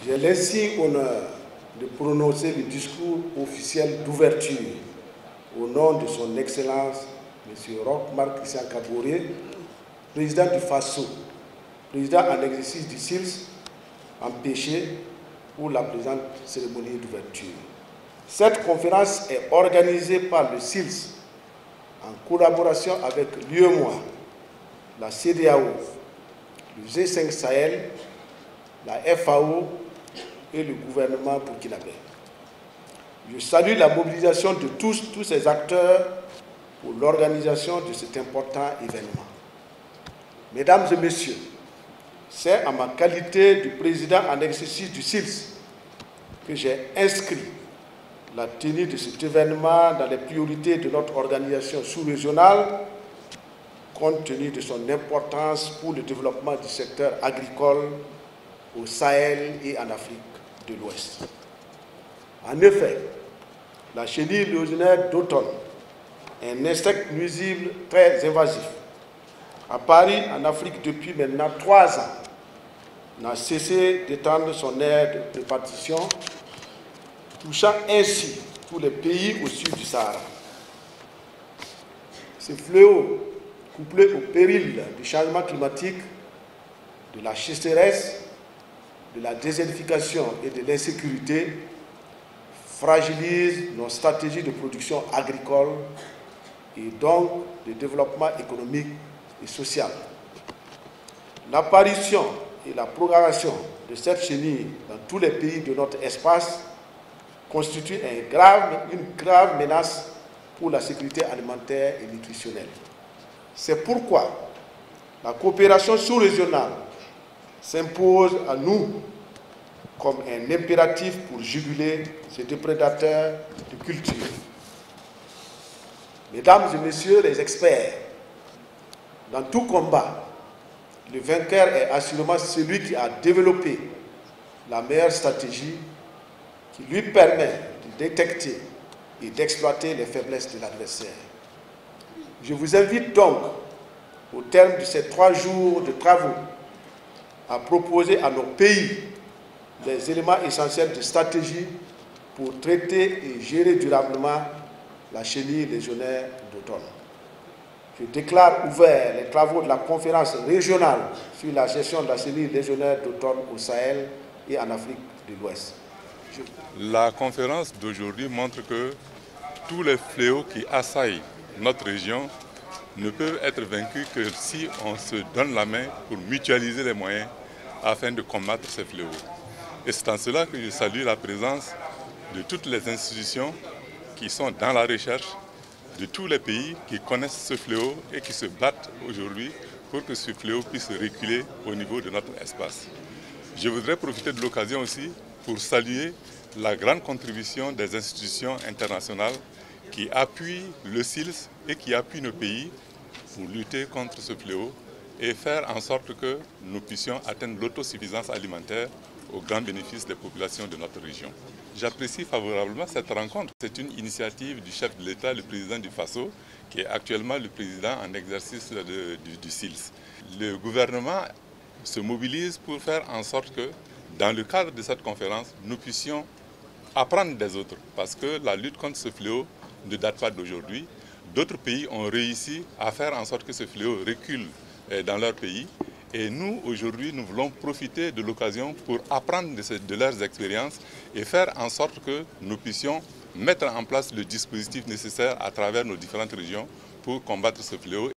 J'ai l'insigne honneur de prononcer le discours officiel d'ouverture au nom de son Excellence M. Roch-Marc Christian Kaboré, président du FASO, président en exercice du SILS, empêché pour la présente cérémonie d'ouverture. Cette conférence est organisée par le SILS en collaboration avec l'UEMOA, la CEDEAO, le G5 Sahel, la FAO et le gouvernement burkinabé. Je salue la mobilisation de tous ces acteurs pour l'organisation de cet important événement. Mesdames et messieurs, c'est en ma qualité de président en exercice du SILS que j'ai inscrit la tenue de cet événement dans les priorités de notre organisation sous-régionale, compte tenu de son importance pour le développement du secteur agricole au Sahel et en Afrique de l'Ouest. En effet, la chenille légionnaire d'automne, un insecte nuisible très invasif, apparu en Afrique depuis maintenant 3 ans, n'a cessé d'étendre son aire de répartition, touchant ainsi tous les pays au sud du Sahara. Ce fléau, couplé au péril du changement climatique, de la sécheresse, de la désertification et de l'insécurité, fragilise nos stratégies de production agricole et donc de développement économique et social. L'apparition et la propagation de cette chenille dans tous les pays de notre espace constitue une grave menace pour la sécurité alimentaire et nutritionnelle. C'est pourquoi la coopération sous-régionale s'impose à nous comme un impératif pour juguler ces déprédateurs de culture. Mesdames et messieurs les experts, dans tout combat, le vainqueur est assurément celui qui a développé la meilleure stratégie qui lui permet de détecter et d'exploiter les faiblesses de l'adversaire. Je vous invite donc, au terme de ces 3 jours de travaux, à proposer à nos pays des éléments essentiels de stratégie pour traiter et gérer durablement la chenille légionnaire d'automne. Je déclare ouverts les travaux de la conférence régionale sur la gestion de la chenille légionnaire d'automne au Sahel et en Afrique de l'Ouest. La conférence d'aujourd'hui montre que tous les fléaux qui assaillent notre région ne peuvent être vaincus que si on se donne la main pour mutualiser les moyens afin de combattre ces fléaux. Et c'est en cela que je salue la présence de toutes les institutions qui sont dans la recherche, de tous les pays qui connaissent ce fléau et qui se battent aujourd'hui pour que ce fléau puisse reculer au niveau de notre espace. Je voudrais profiter de l'occasion aussi pour saluer la grande contribution des institutions internationales qui appuient le SILS et qui appuient nos pays pour lutter contre ce fléau et faire en sorte que nous puissions atteindre l'autosuffisance alimentaire au grand bénéfice des populations de notre région. J'apprécie favorablement cette rencontre. C'est une initiative du chef de l'État, le président du FASO, qui est actuellement le président en exercice du SILS. Le gouvernement se mobilise pour faire en sorte que, dans le cadre de cette conférence, nous puissions apprendre des autres, parce que la lutte contre ce fléau ne date pas d'aujourd'hui. D'autres pays ont réussi à faire en sorte que ce fléau recule dans leur pays. Et nous, aujourd'hui, nous voulons profiter de l'occasion pour apprendre de leurs expériences et faire en sorte que nous puissions mettre en place le dispositif nécessaire à travers nos différentes régions pour combattre ce fléau